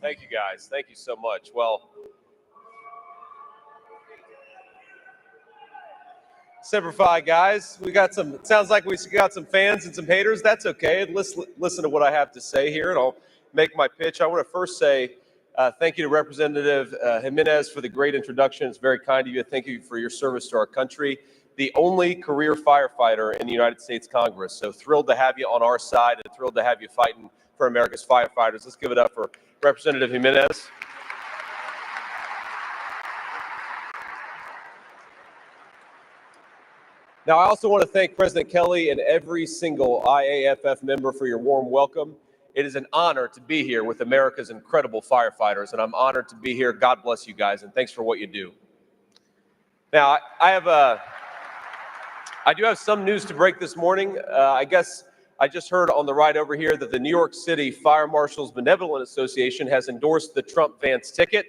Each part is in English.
Thank you, guys. Thank you so much. Well, Semper Fi, guys. We got some, it sounds like we got some fans and some haters. That's okay. Listen to what I have to say here, and I'll make my pitch. I want to first say thank you to Representative Jimenez for the great introduction. It's very kind of you. Thank you for your service to our country. The only career firefighter in the United States Congress. So thrilled to have you on our side and thrilled to have you fighting for America's firefighters. Let's give it up for Representative Jimenez. Now, I also want to thank President Kelly and every single IAFF member for your warm welcome. It is an honor to be here with America's incredible firefighters, and I'm honored to be here. God bless you guys, and thanks for what you do. Now, I do have some news to break this morning. I guess I just heard on the ride over here that the New York City Fire Marshals Benevolent Association has endorsed the Trump-Vance ticket.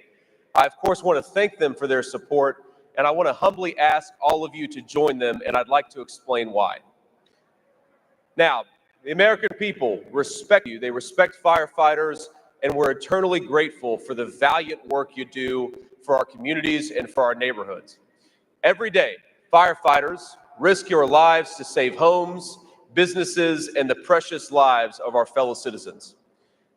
I, of course, want to thank them for their support, and I want to humbly ask all of you to join them, and I'd like to explain why. Now, the American people respect you. They respect firefighters, and we're eternally grateful for the valiant work you do for our communities and for our neighborhoods. Every day, firefighters risk your lives to save homes, businesses, and the precious lives of our fellow citizens.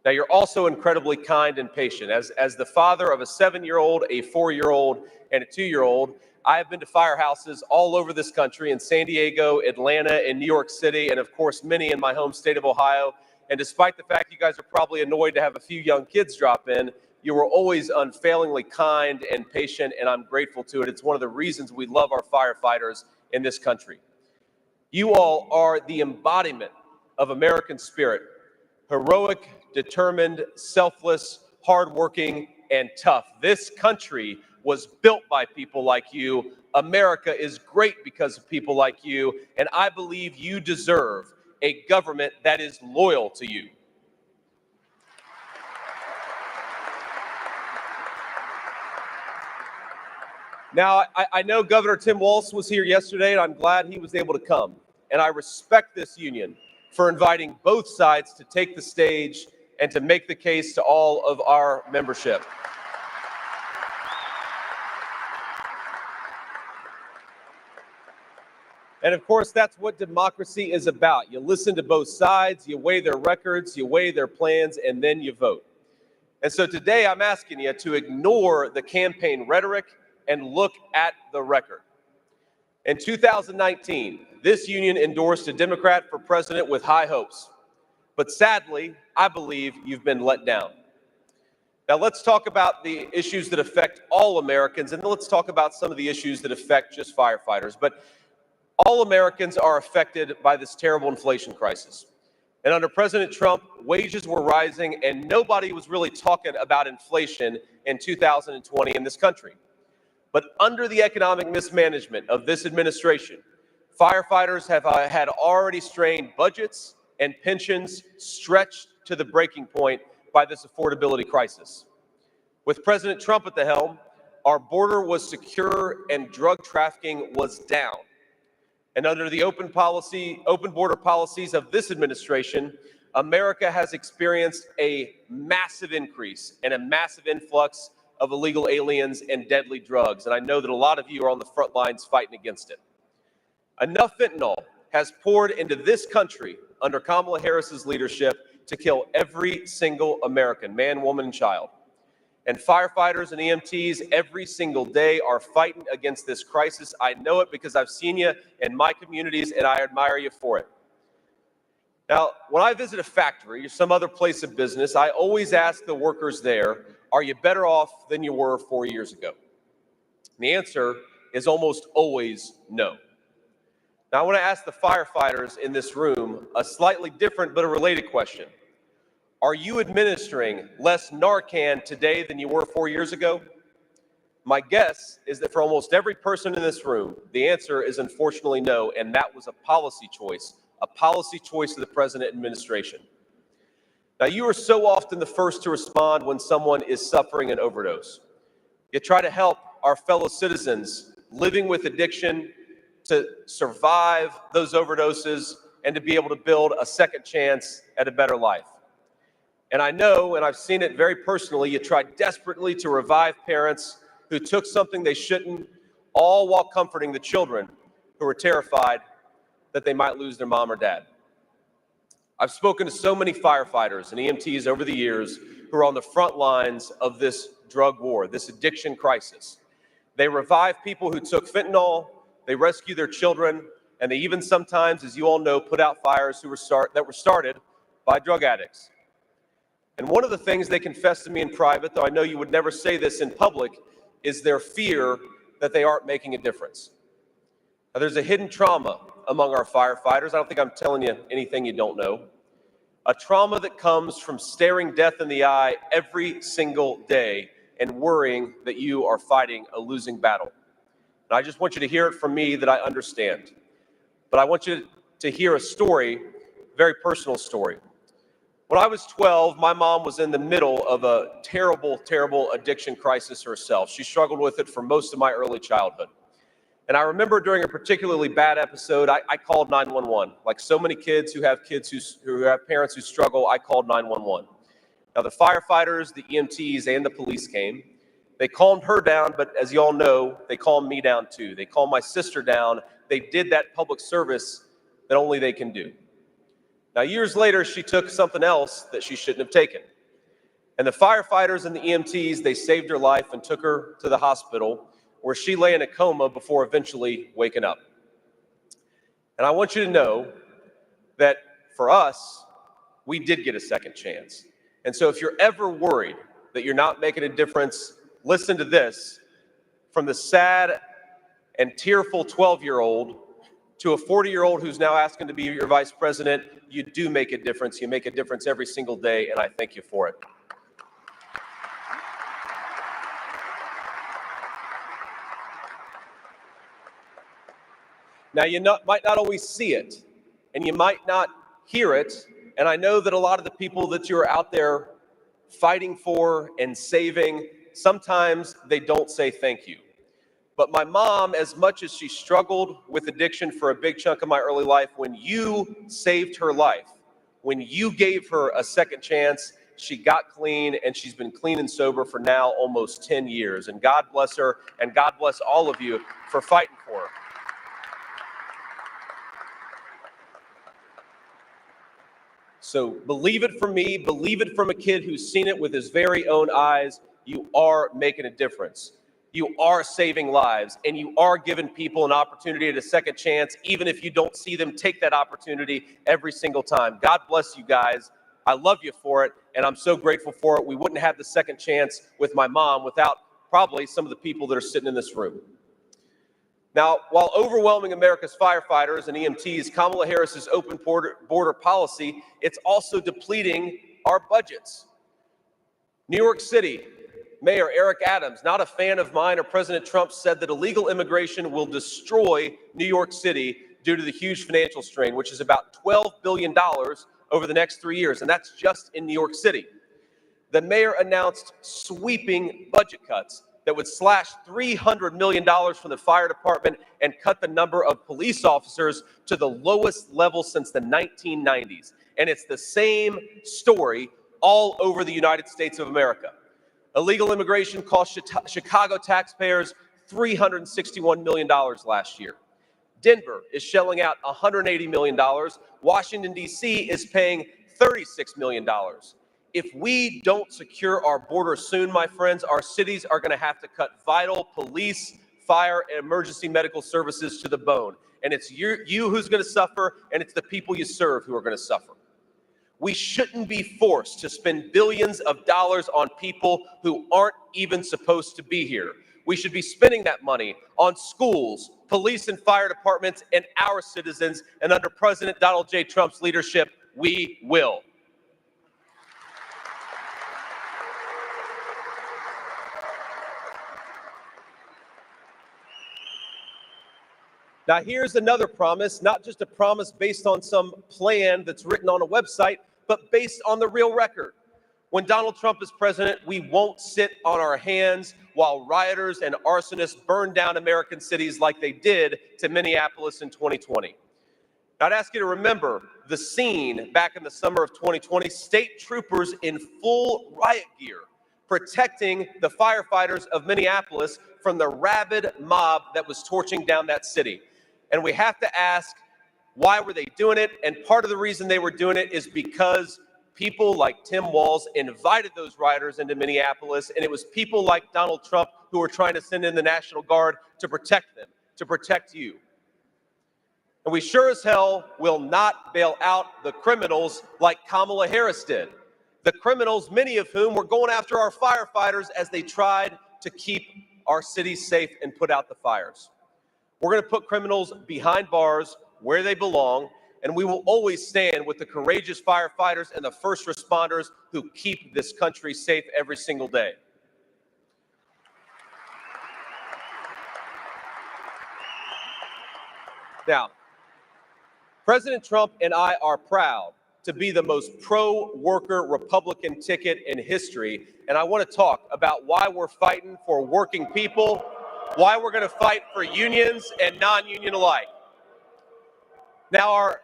Now, you're also incredibly kind and patient. As the father of a 7-year-old, a 4-year-old, and a 2-year-old, I have been to firehouses all over this country, in San Diego, Atlanta, and New York City, and of course, many in my home state of Ohio. And despite the fact you guys are probably annoyed to have a few young kids drop in, you were always unfailingly kind and patient, and I'm grateful to it. It's one of the reasons we love our firefighters in this country. You all are the embodiment of American spirit: heroic, determined, selfless, hardworking, and tough. This country was built by people like you. America is great because of people like you, and I believe you deserve a government that is loyal to you. Now, I know Governor Tim Walz was here yesterday, and I'm glad he was able to come. And I respect this union for inviting both sides to take the stage and to make the case to all of our membership. And of course, that's what democracy is about. You listen to both sides, you weigh their records, you weigh their plans, and then you vote. And so today I'm asking you to ignore the campaign rhetoric and look at the record. In 2019, this union endorsed a Democrat for president with high hopes. But sadly, I believe you've been let down. Now let's talk about the issues that affect all Americans, and then let's talk about some of the issues that affect just firefighters. But all Americans are affected by this terrible inflation crisis. And under President Trump, wages were rising, and nobody was really talking about inflation in 2020 in this country. But under the economic mismanagement of this administration, firefighters have had already strained budgets and pensions stretched to the breaking point by this affordability crisis. With President Trump at the helm, our border was secure and drug trafficking was down. And under the open border policies of this administration, America has experienced a massive increase and a massive influx of illegal aliens and deadly drugs. And I know that a lot of you are on the front lines fighting against it. Enough fentanyl has poured into this country under Kamala Harris's leadership to kill every single American, man, woman, and child. And firefighters and EMTs every single day are fighting against this crisis. I know it because I've seen you in my communities, and I admire you for it. Now, when I visit a factory or some other place of business, I always ask the workers there, are you better off than you were 4 years ago? And the answer is almost always no. Now, I want to ask the firefighters in this room a slightly different but a related question. Are you administering less Narcan today than you were 4 years ago? My guess is that for almost every person in this room, the answer is unfortunately no, and that was a policy choice of the president administration. Now, you are so often the first to respond when someone is suffering an overdose. You try to help our fellow citizens living with addiction to survive those overdoses and to be able to build a second chance at a better life. And I know, and I've seen it very personally, you tried desperately to revive parents who took something they shouldn't, all while comforting the children who were terrified that they might lose their mom or dad. I've spoken to so many firefighters and EMTs over the years who are on the front lines of this drug war, this addiction crisis. They revive people who took fentanyl, they rescue their children, and they even sometimes, as you all know, put out fires that were started by drug addicts. And one of the things they confessed to me in private, though I know you would never say this in public, is their fear that they aren't making a difference. Now, there's a hidden trauma among our firefighters. I don't think I'm telling you anything you don't know. A trauma that comes from staring death in the eye every single day and worrying that you are fighting a losing battle. And I just want you to hear it from me that I understand. But I want you to hear a story, a very personal story. When I was 12, my mom was in the middle of a terrible, terrible addiction crisis herself. She struggled with it for most of my early childhood. And I remember during a particularly bad episode, I called 911. Like so many kids who have parents who struggle, I called 911. Now the firefighters, the EMTs, and the police came. They calmed her down, but as you all know, they calmed me down too. They calmed my sister down. They did that public service that only they can do. Now years later, she took something else that she shouldn't have taken. And the firefighters and the EMTs, they saved her life and took her to the hospital, where she lay in a coma before eventually waking up. And I want you to know that for us, we did get a second chance. And so if you're ever worried that you're not making a difference, listen to this. From the sad and tearful 12-year-old to a 40-year-old who's now asking to be your vice president, you do make a difference. You make a difference every single day, and I thank you for it. Now, you might not always see it, and you might not hear it, and I know that a lot of the people that you're out there fighting for and saving, sometimes they don't say thank you. But my mom, as much as she struggled with addiction for a big chunk of my early life, when you saved her life, when you gave her a second chance, she got clean, and she's been clean and sober for now almost 10 years. And God bless her, and God bless all of you for fighting for her. So believe it from me, believe it from a kid who's seen it with his very own eyes. You are making a difference. You are saving lives, and you are giving people an opportunity at a second chance, even if you don't see them take that opportunity every single time. God bless you guys. I love you for it, and I'm so grateful for it. We wouldn't have the second chance with my mom without probably some of the people that are sitting in this room. Now, while overwhelming America's firefighters and EMTs, Kamala Harris's open border policy, it's also depleting our budgets. New York City Mayor Eric Adams, not a fan of mine or President Trump, said that illegal immigration will destroy New York City due to the huge financial strain, which is about $12 billion over the next 3 years, and that's just in New York City. The mayor announced sweeping budget cuts that would slash $300 million from the fire department and cut the number of police officers to the lowest level since the 1990s. And it's the same story all over the United States of America. Illegal immigration cost Chicago taxpayers $361 million last year. Denver is shelling out $180 million. Washington, D.C. is paying $36 million. If we don't secure our border soon, my friends, our cities are going to have to cut vital police, fire, and emergency medical services to the bone. And it's you who's going to suffer, and it's the people you serve who are going to suffer. We shouldn't be forced to spend billions of dollars on people who aren't even supposed to be here. We should be spending that money on schools, police and fire departments, and our citizens. And under President Donald J. Trump's leadership, we will. Now, here's another promise, not just a promise based on some plan that's written on a website, but based on the real record. When Donald Trump is president, we won't sit on our hands while rioters and arsonists burn down American cities like they did to Minneapolis in 2020. I'd ask you to remember the scene back in the summer of 2020, state troopers in full riot gear protecting the firefighters of Minneapolis from the rabid mob that was torching down that city. And we have to ask, why were they doing it? And part of the reason they were doing it is because people like Tim Walz invited those rioters into Minneapolis, and it was people like Donald Trump who were trying to send in the National Guard to protect them, to protect you. And we sure as hell will not bail out the criminals like Kamala Harris did. The criminals, many of whom were going after our firefighters as they tried to keep our cities safe and put out the fires. We're going to put criminals behind bars where they belong, and we will always stand with the courageous firefighters and the first responders who keep this country safe every single day. Now, President Trump and I are proud to be the most pro-worker Republican ticket in history, and I want to talk about why we're fighting for working people, why we're going to fight for unions and non-union alike. Now, our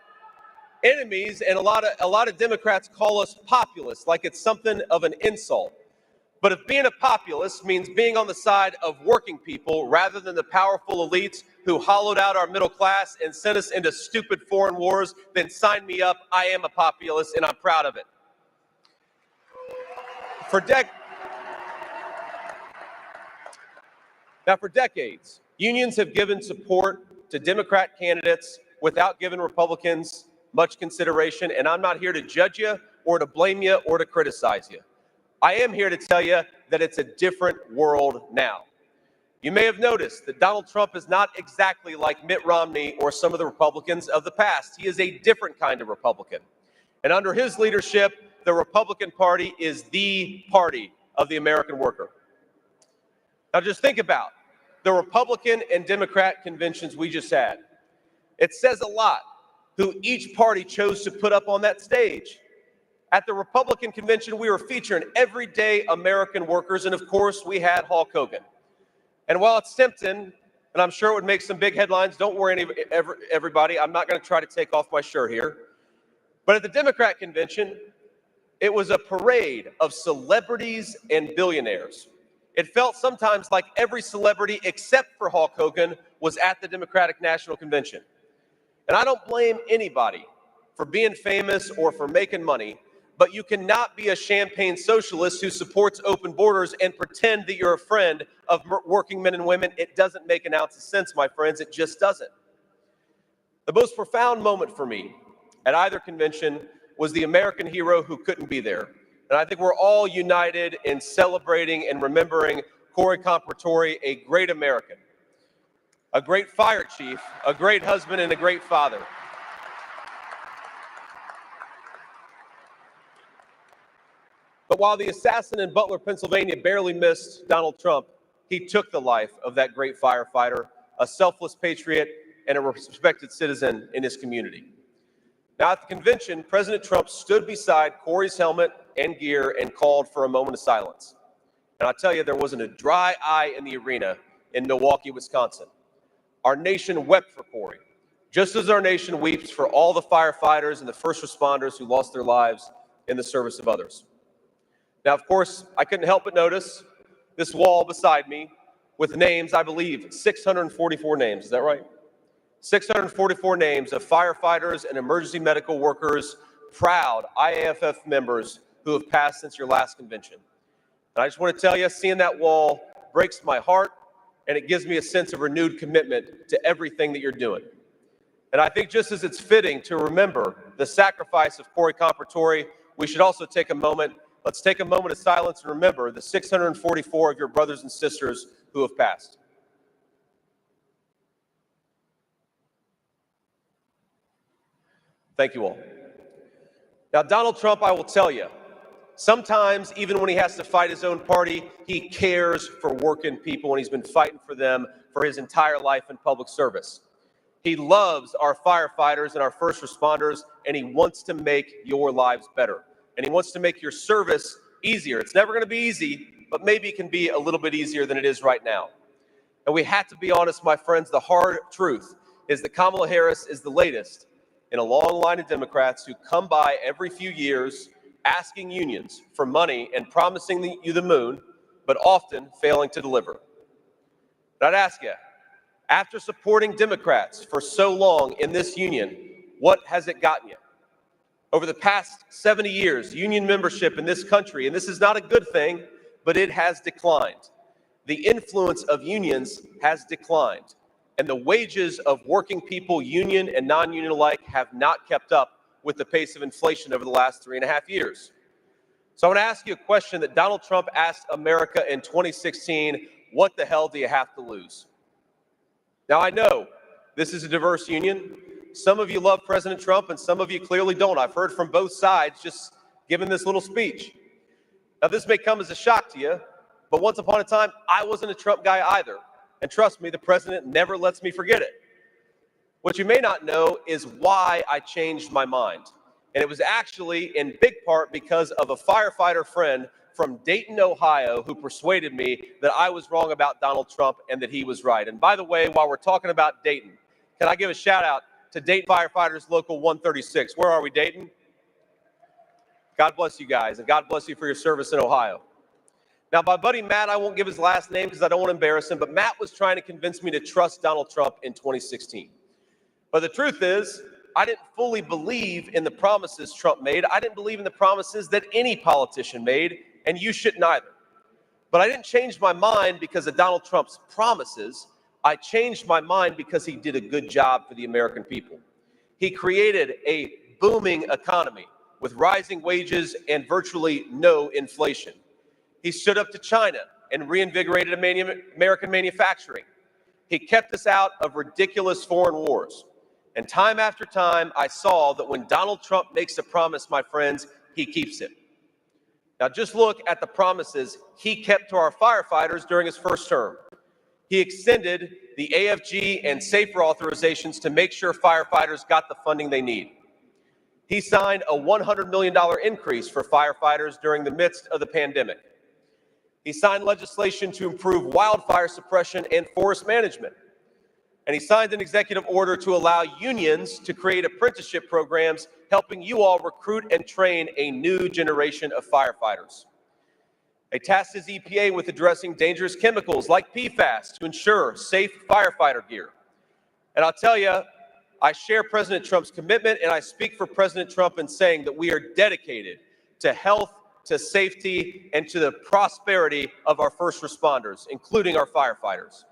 enemies and a lot of Democrats call us populists, like it's something of an insult. But if being a populist means being on the side of working people rather than the powerful elites who hollowed out our middle class and sent us into stupid foreign wars, then sign me up. I am a populist, and I'm proud of it. For decades, unions have given support to Democrat candidates without giving Republicans much consideration, and I'm not here to judge you or to blame you or to criticize you. I am here to tell you that it's a different world now. You may have noticed that Donald Trump is not exactly like Mitt Romney or some of the Republicans of the past. He is a different kind of Republican. And under his leadership, the Republican Party is the party of the American worker. Now just think about the Republican and Democrat conventions we just had. It says a lot who each party chose to put up on that stage. At the Republican convention, we were featuring everyday American workers, and of course, we had Hulk Hogan. And while it's tempting, and I'm sure it would make some big headlines, don't worry, everybody, I'm not going to try to take off my shirt here. But at the Democrat convention, it was a parade of celebrities and billionaires. It felt sometimes like every celebrity except for Hulk Hogan was at the Democratic National Convention. And I don't blame anybody for being famous or for making money, but you cannot be a champagne socialist who supports open borders and pretend that you're a friend of working men and women. It doesn't make an ounce of sense, my friends. It just doesn't. The most profound moment for me at either convention was the American hero who couldn't be there. And I think we're all united in celebrating and remembering Corey Comparatori, a great American, a great fire chief, a great husband, and a great father. But while the assassin in Butler, Pennsylvania barely missed Donald Trump, he took the life of that great firefighter, a selfless patriot, and a respected citizen in his community. Now at the convention, President Trump stood beside Corey's helmet and gear and called for a moment of silence. And I tell you, there wasn't a dry eye in the arena in Milwaukee, Wisconsin. Our nation wept for Corey, just as our nation weeps for all the firefighters and the first responders who lost their lives in the service of others. Now, of course, I couldn't help but notice this wall beside me with names, I believe, 644 names. Is that right? 644 names of firefighters and emergency medical workers, proud IAFF members who have passed since your last convention. And I just want to tell you, seeing that wall breaks my heart, and it gives me a sense of renewed commitment to everything that you're doing. And I think just as it's fitting to remember the sacrifice of Corey Comparatori, we should also take a moment. Let's take a moment of silence and remember the 644 of your brothers and sisters who have passed. Thank you all. Now, Donald Trump, I will tell you, sometimes even when he has to fight his own party, he cares for working people, and he's been fighting for them for his entire life in public service. He loves our firefighters and our first responders, and he wants to make your lives better. And he wants to make your service easier. It's never going to be easy, but maybe it can be a little bit easier than it is right now. And we have to be honest, my friends, the hard truth is that Kamala Harris is the latest in a long line of Democrats who come by every few years asking unions for money and promising you the moon, but often failing to deliver. And I'd ask you, after supporting Democrats for so long in this union, what has it gotten you? Over the past 70 years, union membership in this country, and this is not a good thing, but it has declined. The influence of unions has declined, and the wages of working people, union and non-union alike, have not kept up with the pace of inflation over the last 3.5 years. So I want to ask you a question that Donald Trump asked America in 2016, what the hell do you have to lose? Now, I know this is a diverse union. Some of you love President Trump and some of you clearly don't. I've heard from both sides just giving this little speech. Now, this may come as a shock to you, but once upon a time, I wasn't a Trump guy either. And trust me, the president never lets me forget it. What you may not know is why I changed my mind. And it was actually in big part because of a firefighter friend from Dayton, Ohio, who persuaded me that I was wrong about Donald Trump and that he was right. And by the way, while we're talking about Dayton, can I give a shout out to Dayton Firefighters Local 136. Where are we, Dayton? God bless you guys, and God bless you for your service in Ohio. Now, my buddy Matt, I won't give his last name because I don't want to embarrass him, but Matt was trying to convince me to trust Donald Trump in 2016. But the truth is, I didn't fully believe in the promises Trump made. I didn't believe in the promises that any politician made, and you shouldn't either. But I didn't change my mind because of Donald Trump's promises. I changed my mind because he did a good job for the American people. He created a booming economy with rising wages and virtually no inflation. He stood up to China and reinvigorated American manufacturing. He kept us out of ridiculous foreign wars. And time after time, I saw that when Donald Trump makes a promise, my friends, he keeps it. Now, just look at the promises he kept to our firefighters during his first term. He extended the AFG and SAFER authorizations to make sure firefighters got the funding they need. He signed a $100 million increase for firefighters during the midst of the pandemic. He signed legislation to improve wildfire suppression and forest management. And he signed an executive order to allow unions to create apprenticeship programs, helping you all recruit and train a new generation of firefighters. They tasked his EPA with addressing dangerous chemicals like PFAS to ensure safe firefighter gear. And I'll tell you, I share President Trump's commitment, and I speak for President Trump in saying that we are dedicated to health, to safety, and to the prosperity of our first responders, including our firefighters.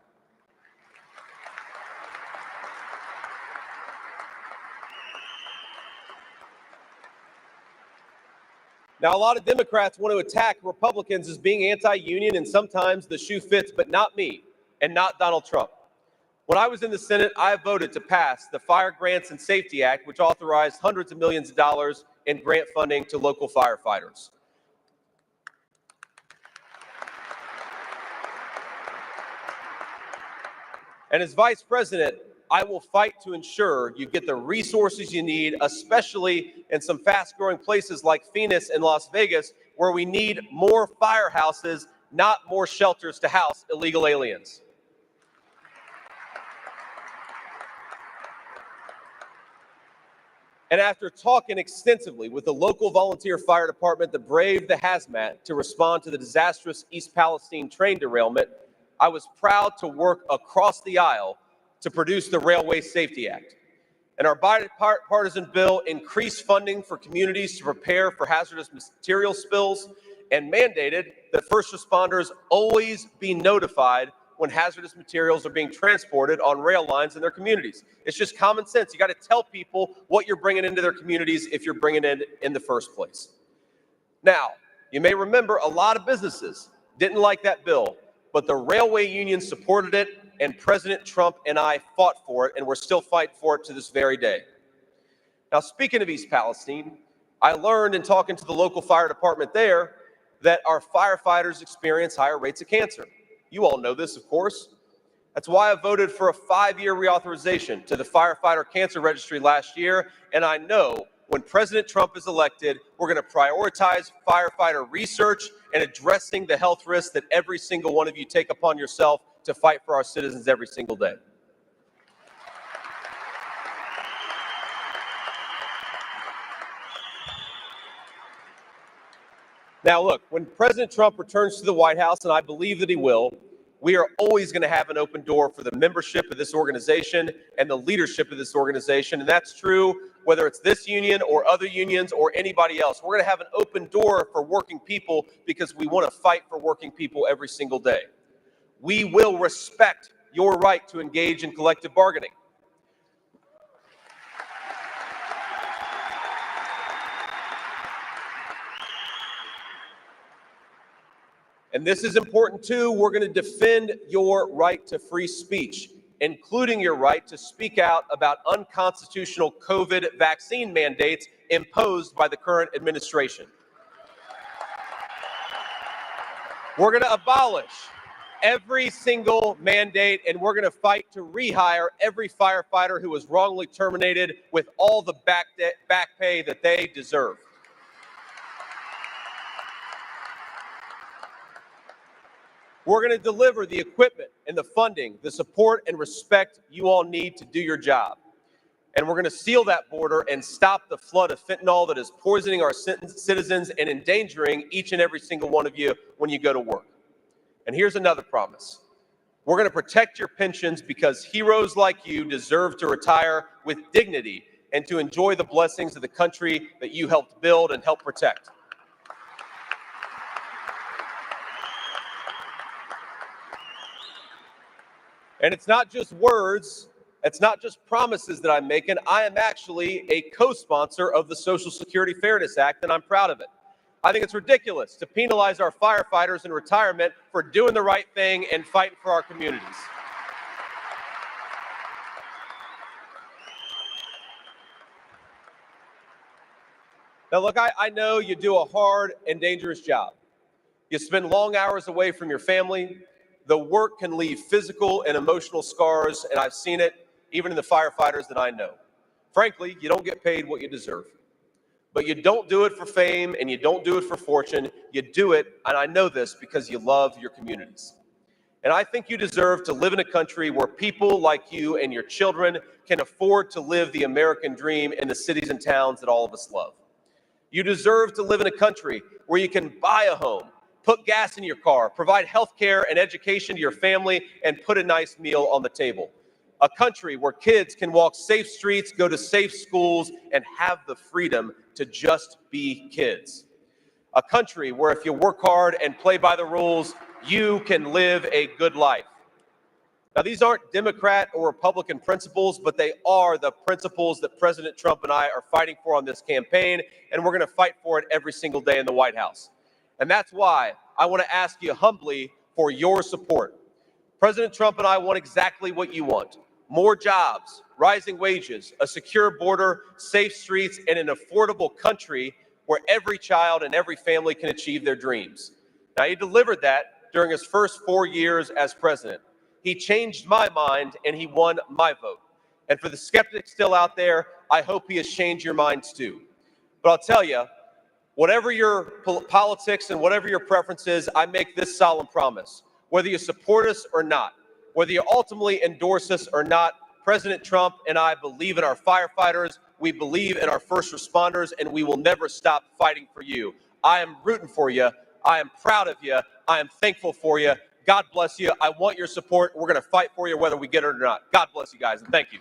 Now, a lot of Democrats want to attack Republicans as being anti-union, and sometimes the shoe fits, but not me and not Donald Trump. When I was in the Senate, I voted to pass the Fire Grants and Safety Act, which authorized hundreds of millions of dollars in grant funding to local firefighters. And as Vice President, I will fight to ensure you get the resources you need, especially in some fast-growing places like Phoenix and Las Vegas, where we need more firehouses, not more shelters to house illegal aliens. And after talking extensively with the local volunteer fire department that braved the hazmat to respond to the disastrous East Palestine train derailment, I was proud to work across the aisle to produce the Railway Safety Act. And our bipartisan bill increased funding for communities to prepare for hazardous material spills and mandated that first responders always be notified when hazardous materials are being transported on rail lines in their communities. It's just common sense. You got to tell people what you're bringing into their communities if you're bringing it in the first place. Now, you may remember a lot of businesses didn't like that bill, but the railway union supported it, and President Trump and I fought for it, and we're still fighting for it to this very day. Now, speaking of East Palestine, I learned in talking to the local fire department there that our firefighters experience higher rates of cancer. You all know this, of course. That's why I voted for a 5-year reauthorization to the Firefighter Cancer Registry last year, and I know when President Trump is elected, we're going to prioritize firefighter research and addressing the health risks that every single one of you take upon yourself to fight for our citizens every single day. Now, look, when President Trump returns to the White House, and I believe that he will, we are always going to have an open door for the membership of this organization and the leadership of this organization. And that's true whether it's this union or other unions or anybody else. We're going to have an open door for working people because we want to fight for working people every single day. We will respect your right to engage in collective bargaining. And this is important too. We're going to defend your right to free speech, including your right to speak out about unconstitutional COVID vaccine mandates imposed by the current administration. We're going to abolish every single mandate, and we're going to fight to rehire every firefighter who was wrongly terminated with all the back pay that they deserve. We're going to deliver the equipment and the funding, the support and respect you all need to do your job. And we're going to seal that border and stop the flood of fentanyl that is poisoning our citizens and endangering each and every single one of you when you go to work. And here's another promise. We're going to protect your pensions because heroes like you deserve to retire with dignity and to enjoy the blessings of the country that you helped build and help protect. And it's not just words, it's not just promises that I'm making. I am actually a co-sponsor of the Social Security Fairness Act, and I'm proud of it. I think it's ridiculous to penalize our firefighters in retirement for doing the right thing and fighting for our communities. Now, look, I know you do a hard and dangerous job. You spend long hours away from your family. The work can leave physical and emotional scars, and I've seen it even in the firefighters that I know. Frankly, you don't get paid what you deserve. But you don't do it for fame and you don't do it for fortune. You do it, and I know this, because you love your communities. And I think you deserve to live in a country where people like you and your children can afford to live the American dream in the cities and towns that all of us love. You deserve to live in a country where you can buy a home, put gas in your car, provide health care and education to your family, and put a nice meal on the table. A country where kids can walk safe streets, go to safe schools, and have the freedom to just be kids. A country where if you work hard and play by the rules, you can live a good life. Now, these aren't Democrat or Republican principles, but they are the principles that President Trump and I are fighting for on this campaign, and we're going to fight for it every single day in the White House. And that's why I want to ask you humbly for your support. President Trump and I want exactly what you want: more jobs, rising wages, a secure border, safe streets, and an affordable country where every child and every family can achieve their dreams. Now, he delivered that during his first 4 years as president. He changed my mind and he won my vote. And for the skeptics still out there, I hope he has changed your minds too. But I'll tell you, whatever your politics and whatever your preferences, I make this solemn promise. Whether you support us or not, whether you ultimately endorse us or not, President Trump and I believe in our firefighters, we believe in our first responders, and we will never stop fighting for you. I am rooting for you. I am proud of you. I am thankful for you. God bless you. I want your support. We're going to fight for you whether we get it or not. God bless you guys, and thank you.